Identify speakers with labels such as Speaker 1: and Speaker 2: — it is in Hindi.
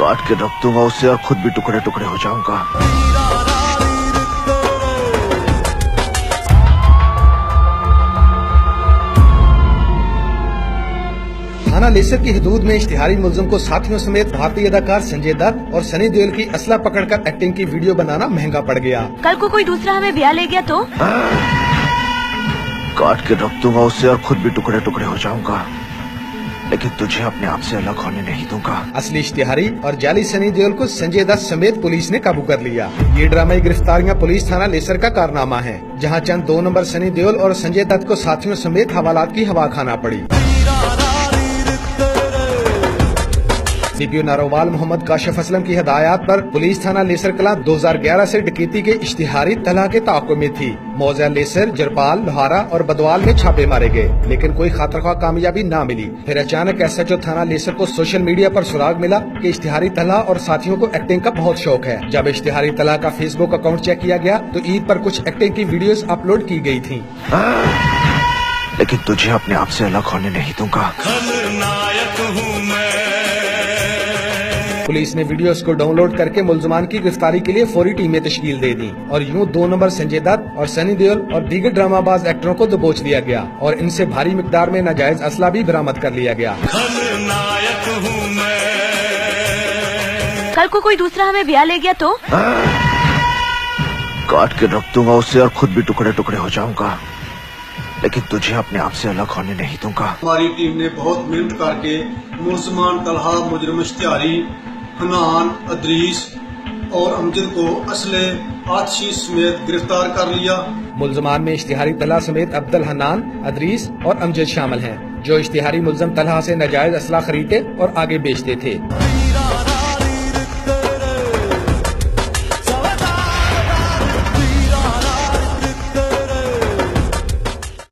Speaker 1: काट के रख दूंगा उसे और खुद भी टुकड़े टुकड़े हो जाऊंगा।
Speaker 2: थाना लेसर की हदूद में इश्तिहारी मुलजिम को साथियों समेत भारतीय अदाकार संजय दत्त और सनी देओल की असला पकड़कर एक्टिंग की वीडियो बनाना महंगा पड़ गया।
Speaker 3: कल को कोई दूसरा हमें ब्याह ले गया तो
Speaker 1: काट के रख दूंगा उसे और खुद भी टुकड़े टुकड़े हो जाऊंगा, लेकिन तुझे अपने आप से अलग होने नहीं दूंगा।
Speaker 2: असली इश्तिहारी और जाली सनी देओल को संजय दत्त समेत पुलिस ने काबू कर लिया। ये ड्रामाई गिरफ्तारियां पुलिस थाना लेसर का कारनामा है, जहां चंद 2 नंबर सनी देओल और संजय दत्त को साथियों समेत हवालात की हवा खाना पड़ी। सीपीओ नारोवाल मोहम्मद काशिफ असलम की हदायत पर पुलिस थाना लेसर कला 2011 से डकैती के इश्तिहारी तलाह के ताक़ुब में थी। मौजा लेसर, जरपाल, लोहारा और बदवाल में छापे मारे गए, लेकिन कोई खातरख्वाह कामयाबी न मिली। फिर अचानक एसएचओ थाना लेसर को सोशल मीडिया पर सुराग मिला कि इश्तिहारी तलाह और साथियों को एक्टिंग का बहुत शौक है। जब इश्तिहारी तलाह का फेसबुक अकाउंट चेक किया गया तो ईद पर कुछ एक्टिंग की वीडियोस अपलोड की गई थी।
Speaker 1: लेकिन तुझे अपने आप से अलग होने नहीं दूंगा।
Speaker 2: पुलिस ने वीडियोस को डाउनलोड करके मुलजमान की गिरफ्तारी के लिए फौरी टीमें तश्कील दे दी और यूं 2 नंबर संजय दत्त और सनी देओल और दीगर ड्रामाबाज एक्टरों को दबोच लिया गया और इनसे भारी मिकदार में नाजायज असला भी बरामद कर लिया गया।
Speaker 3: कल को कोई दूसरा हमें ब्याह ले गया तो
Speaker 1: काट के रख दूंगा उसे और खुद भी टुकड़े टुकड़े हो जाऊंगा, लेकिन तुझे अपने आप से अलग होने नहीं दूंगा।
Speaker 4: हमारी टीम ने बहुत मेहनत करके मुलजमान तलहा, मुजरिम इश्तिहारी, हनान, अदरीस और अमजद को असले आतशी समेत गिरफ्तार कर लिया।
Speaker 2: मुलजमान में इश्तिहारी तलहा समेत अब्दुल हनान, अदरीस और अमजद शामिल हैं, जो इश्तिहारी मुलजम तलहा से नाजायज असला खरीदते और आगे बेचते थे।